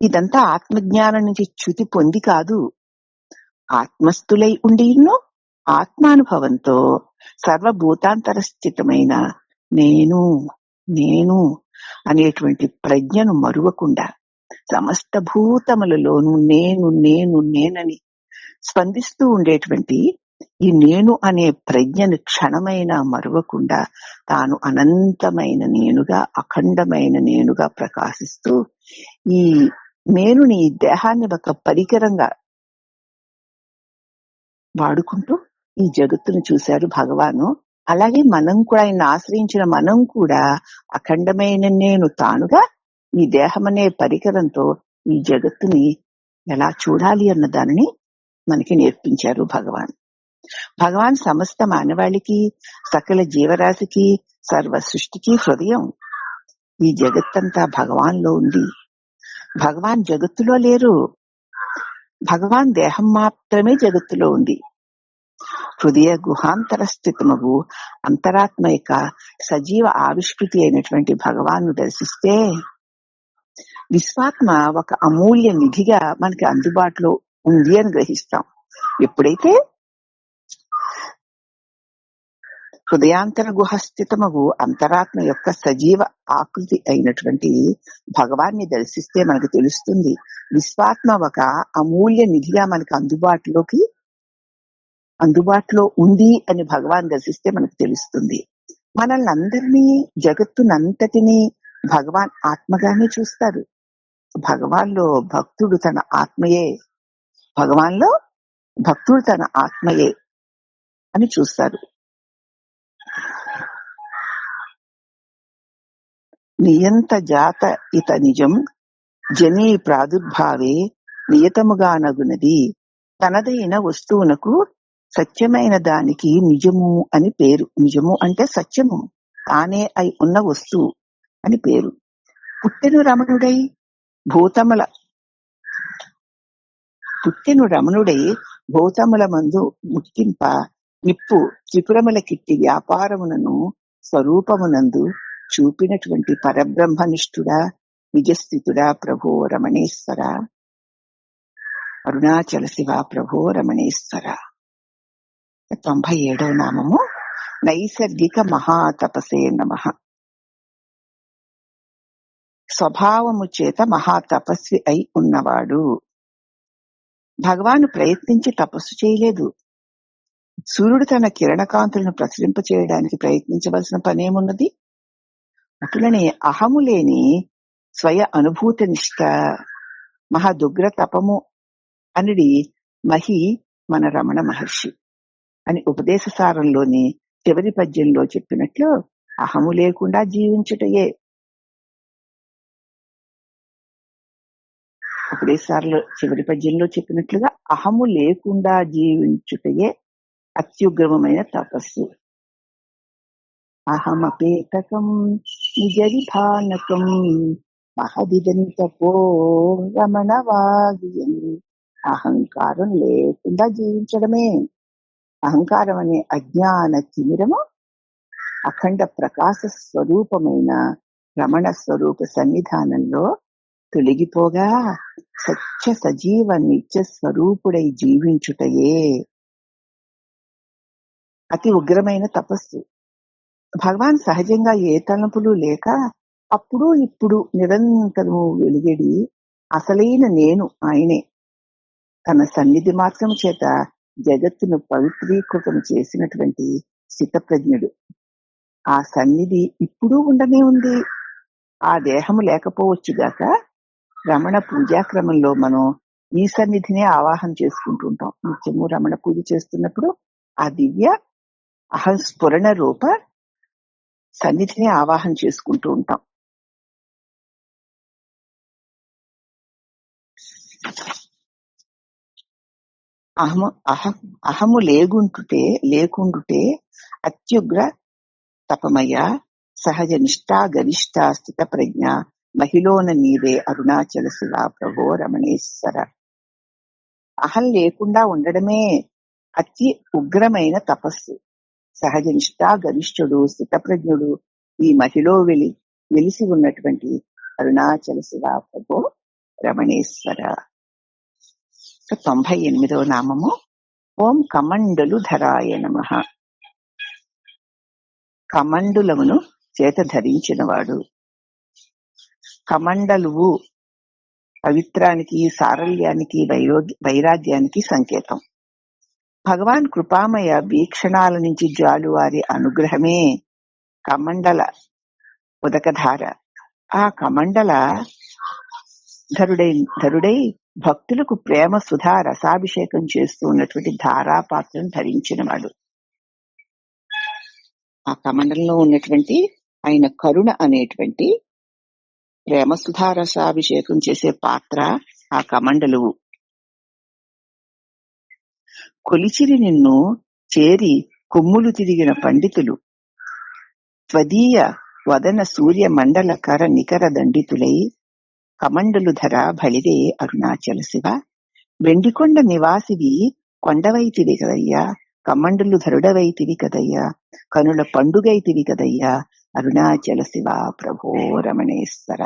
ఇదంతా ఆత్మజ్ఞానం నుంచి చ్యుతి పొంది కాదు, ఆత్మస్థులై ఉండిను ఆత్మానుభవంతో సర్వభూతాంతర స్థితమైన నేను నేను అనేటువంటి ప్రజ్ఞను మరువకుండా సమస్త భూతములలోనూ నేను నేను నేనని స్పందిస్తూ ఉండేటువంటి ఈ నేను అనే ప్రజ్ఞను క్షణమైన మరువకుండా తాను అనంతమైన నేనుగా, అఖండమైన నేనుగా ప్రకాశిస్తూ ఈ నేనుని దేహాన్ని ఒక పరికరంగా వాడుకుంటూ ఈ జగత్తును చూశారు భగవాను. అలాగే మనం కూడా ఆయన ఆశ్రయించిన మనం కూడా అఖండమైన నేను తానుగా ఈ దేహం అనే పరికరంతో ఈ జగత్తుని ఎలా చూడాలి అన్న దానిని మనకి నేర్పించారు భగవాన్. భగవాన్ సమస్త మానవాళికి, సకల జీవరాశికి, సర్వ సృష్టికి హృదయం. ఈ జగత్తంతా భగవాన్లో ఉంది. భగవాన్ జగత్తులో లేరు. భగవాన్ దేహం మాత్రమే జగత్తులో ఉంది. హృదయ గుహాంతర స్థితమగు అంతరాత్మ యొక్క సజీవ ఆవిష్కృతి అయినటువంటి భగవాన్ను దర్శిస్తే విశ్వాత్మ ఒక అమూల్య నిధిగా మనకి అందుబాటులో ఉంది అని గ్రహిస్తాం. ఎప్పుడైతే హృదయాంతర గుహస్థితమగు అంతరాత్మ యొక్క సజీవ ఆకృతి అయినటువంటి భగవాన్ని దర్శిస్తే మనకు తెలుస్తుంది విశ్వాత్మ ఒక అమూల్య నిధిగా మనకు అందుబాటులో ఉంది అని భగవాన్ దర్శిస్తే మనకు తెలుస్తుంది. మనల్ని అందరినీ, జగత్తునంతటినీ భగవాన్ ఆత్మగానే చూస్తారు. భగవాన్లో భక్తుడు తన ఆత్మయే అని చూస్తారు. నియంత జాత ఇత నిజం జనే ప్రాదుర్భావే నియతముగా నగునది. తనదైన వస్తువునకు సత్యమైన దానికి నిజము అని పేరు. నిజము అంటే సత్యము, తానే అయి ఉన్న వస్తువు అని పేరు. పుట్టెను రమణుడై భూతముల మందు ముట్టింప నిప్పు త్రిపురముల కిట్టి వ్యాపారమునను స్వరూపమునందు చూపినటువంటి పరబ్రహ్మనిష్ఠుడా, నిజస్థితుడా ప్రభో రమణేశ్వర. అరుణాచల శివ ప్రభో రమణేశ్వర. 97వ నామము నైసర్గిక మహాతపసే నమః. స్వభావము చేత మహాతపస్వి అయి ఉన్నవాడు. భగవాను ప్రయత్నించి తపస్సు చేయలేదు. సూర్యుడు తన కిరణకాంతులను ప్రసరింప చేయడానికి ప్రయత్నించవలసిన పనేమున్నది? అటులనే అహము లేని స్వయ అనుభూతి నిష్ట మహాదుగ్ర తపము అనిడి మహి మన రమణ మహర్షి అని ఉపదేశ సారంలోని చివరి పద్యంలో చెప్పినట్లు అహము లేకుండా జీవించుటయే. ఉపదేశాల్లో చివరి పద్యంలో చెప్పినట్లుగా అహము లేకుండా జీవించుటయే అత్యుగ్రమైన తపస్సు. అహమపేతకం నిజవిధానకం మహదిదని తపో రమణవాగియం. అహంకారం లేకుండా జీవించడమే. అహంకారం అనే అజ్ఞాన తిమిరము అఖండ ప్రకాశ స్వరూపమైన రమణ స్వరూప సన్నిధానంలో తొలగిపోగా సత్య సజీవ నిత్య స్వరూపుడై జీవించుటయే అతి ఉగ్రమైన తపస్సు. భగవాన్ సహజంగా ఏ తలంపులు లేక అప్పుడు ఇప్పుడు నిరంతరము వెలుగడి అసలైన నేను ఆయనే. తన సన్నిధి మాత్రం చేత జగత్తును పవిత్రీకృతం చేసినటువంటి స్థితప్రజ్ఞుడు. ఆ సన్నిధి ఇప్పుడు ఉండనే ఉంది. ఆ దేహము లేకపోవచ్చుగాక రమణ పూజాక్రమంలో మనం ఈ సన్నిధినే ఆవాహన చేసుకుంటుంటాం. నిత్యము రమణ పూజ చేస్తున్నప్పుడు ఆ దివ్య అహస్ఫురణ రూప సన్నిధిని ఆవాహన చేసుకుంటూ ఉంటాం. అహము లేకుండుటే అత్యుగ్ర తపమయ సహజ నిష్ఠా గరిష్ట స్థిత ప్రజ్ఞ మహిళన నీవే అరుణాచల శివ ప్రభో రమణేశ్వర. అహం లేకుండా ఉండడమే అతి ఉగ్రమైన తపస్సు. సహజ నిష్ఠా గరిష్ఠుడు స్థితప్రజ్ఞుడు ఈ మహిళ వెలిసి ఉన్నటువంటి అరుణాచల శివ ప్రభో రమణేశ్వర. 98వ నామము ఓం కమండలు ధరాయ నమః. కమండులమును చేత ధరించినవాడు. కమండలువు పవిత్రానికి, సారళ్యానికి, వైరాగ్యానికి సంకేతం. భగవాన్ కృపామయ వీక్షణాల నుంచి జాలువారి అనుగ్రహమే కమండల ఉదకధార. ఆ కమండల ధరుడై భక్తులకు ప్రేమ సుధా రసాభిషేకం చేస్తూ ఉన్నటువంటి ధారాపాత్రను ధరించిన వాడు. ఆ కమండలంలో ఉన్నటువంటి ఆయన కరుణ అనేటువంటి ప్రేమ సుధా రసాభిషేకం చేసే పాత్ర ఆ కమండలువు. కొలిచిరి నిన్ను చేరి కొమ్ములు తిరిగిన పండితులు త్వదీయ వదన సూర్య మండల కర నికర దండితులై కమండలు ధర బలిరే అరుణాచల శివ. వెండికొండ నివాసివి కొండవైతివి కదయ్యా, కమండలు ధరుడవైతివి కదయ్యా, కనుల పండుగైతివి కదయ్యా అరుణాచల శివ ప్రభో రమణేశ్వర.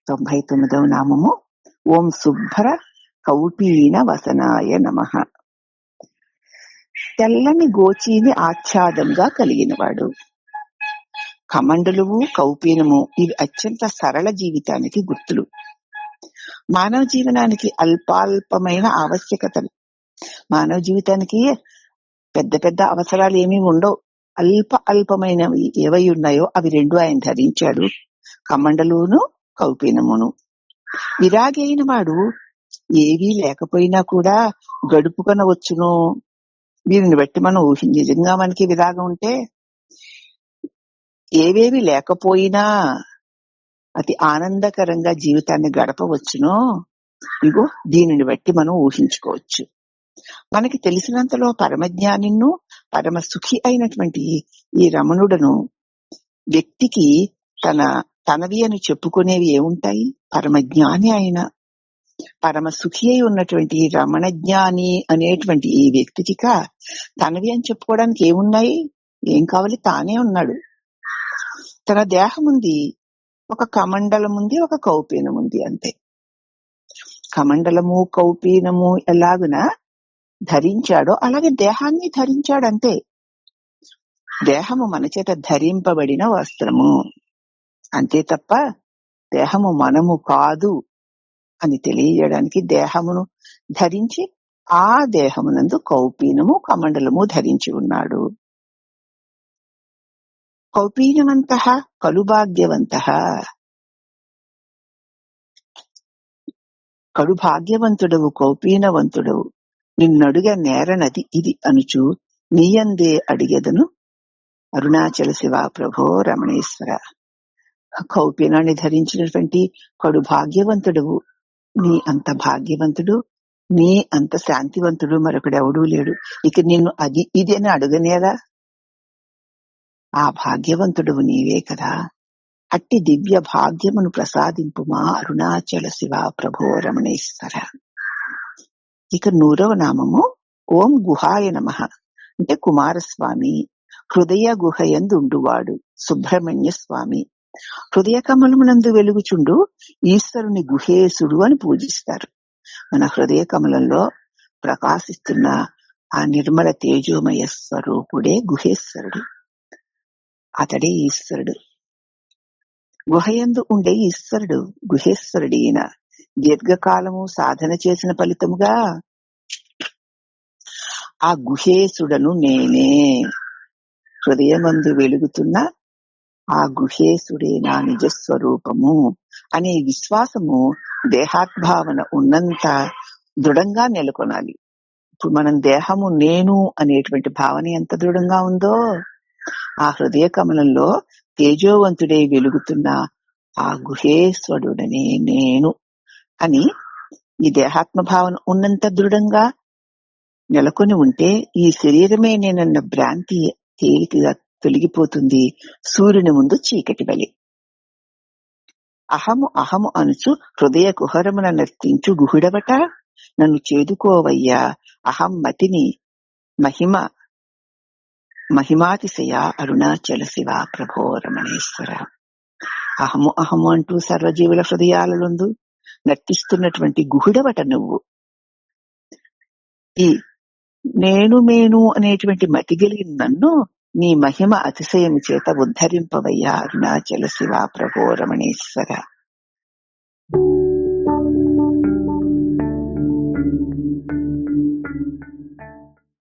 99వ నామము ఓం శుభ్ర కౌపీన వసనాయ నమః. తెల్లని గోచీని ఆచ్ఛాదంగా కలిగినవాడు. కమండలువు, కౌపీనము ఇవి అత్యంత సరళ జీవితానికి గుర్తులు. మానవ జీవనానికి అల్పాల్పమైన ఆవశ్యకతలు. మానవ జీవితానికి పెద్ద పెద్ద అవసరాలు ఏమీ ఉండవు. అల్పమైనవి ఏవై ఉన్నాయో అవి రెండు ఆయన ధరించాడు, కమండలును కౌపీనమును. విరాగి అయిన వాడు ఏవీ లేకపోయినా కూడా గడుపుకొనవచ్చును. వీరిని బట్టి మనం నిజంగా మనకి విరాగం ఉంటే ఏవేవి లేకపోయినా అతి ఆనందకరంగా జీవితాన్ని గడపవచ్చును. ఇగో దీనిని బట్టి మనం ఊహించుకోవచ్చు. మనకి తెలిసినంతలో పరమజ్ఞానిను, పరమ సుఖి అయినటువంటి ఈ రమణుడను వ్యక్తికి తనవి అని చెప్పుకునేవి ఏముంటాయి? పరమజ్ఞాని అయిన పరమ సుఖి అయి ఉన్నటువంటి రమణ జ్ఞాని అనేటువంటి ఈ వ్యక్తికి తనవి అని చెప్పుకోవడానికి ఏమున్నాయి? ఏం కావాలి? తానే ఉన్నాడు. తన దేహం ఉంది, ఒక కమండలం ఉంది, ఒక కౌపీనం ఉంది, అంతే. కమండలము కౌపీనము ఎలాగున ధరించాడో అలాగే దేహాన్ని ధరించాడు, అంతే. దేహము మన చేత ధరింపబడిన వస్త్రము, అంతే తప్ప దేహము మనము కాదు అని తెలియజేయడానికి దేహమును ధరించి ఆ దేహమునందు కౌపీనము కమండలము ధరించి ఉన్నాడు. కౌపీనవంత కలు భాగ్యవంత, కడు భాగ్యవంతుడవు కౌపీనవంతుడవు, నిన్నడుగ నేరనది ఇది అనుచు నీయందే అడిగెదను అరుణాచల శివ ప్రభో రమణేశ్వర. కౌపీనాన్ని ధరించినటువంటి కడు భాగ్యవంతుడవు, నీ అంత భాగ్యవంతుడు, నీ అంత శాంతివంతుడు మరొకడెవడూ లేడు. ఇక నిన్ను అది ఇది అని అడుగనేదా? ఆ భాగ్యవంతుడు నీవే కదా. అట్టి దివ్య భాగ్యమును ప్రసాదింపుమా అరుణాచల శివ ప్రభో రమణేశ్వర. ఇక 100వ నామము ఓం గుహాయ నమః, అంటే కుమారస్వామి, హృదయ గుహయందుండువాడు సుబ్రహ్మణ్య స్వామి. హృదయ కమలమునందు వెలుగుచుండు ఈశ్వరుని గుహేశుడు అని పూజిస్తారు. మన హృదయ కమలంలో ప్రకాశిస్తున్న ఆ నిర్మల తేజోమయ స్వరూపుడే గుహేశ్వరుడు, అతడే ఈశ్వరుడు. గుహయందు ఉండే ఈశ్వరుడు గుహేశ్వరుడు. ఈయన దీర్ఘకాలము సాధన చేసిన ఫలితముగా ఆ గుహేశుడను నేనే, హృదయమందు వెలుగుతున్న ఆ గుహేశుడే నా నిజస్వరూపము అనే విశ్వాసము దేహాద్భావన ఉన్నంత దృఢంగా నెలకొనాలి. ఇప్పుడు మనం దేహము నేను అనేటువంటి భావన ఎంత దృఢంగా ఉందో, ఆ హృదయ కమలంలో తేజోవంతుడై వెలుగుతున్న ఆ గుహేశ్వరుడనే నేను అని ఈ దేహాత్మ భావన ఉన్నంత దృఢంగా నెలకొని ఉంటే ఈ శరీరమే నేనన్న భ్రాంతి తేలికగా తొలగిపోతుంది, సూర్యుని ముందు చీకటి వలె. అహము అహము అనుచు హృదయ కుహరమున నర్తించు గుహుడవట, నన్ను చేదుకోవయ్యా అహం మతిని మహిమాతిశయ అరుణాచల శివ ప్రభో రమణేశ్వర. అహము అహము అంటూ సర్వజీవుల హృదయాలందు నర్తిస్తున్నటువంటి గుహుడవట నువ్వు. ఈ నేను అనేటువంటి మతి కలిగిన నన్ను నీ మహిమ అతిశయము చేత ఉద్ధరింపవయ్యా అరుణాచల శివ ప్రభో రమణేశ్వర.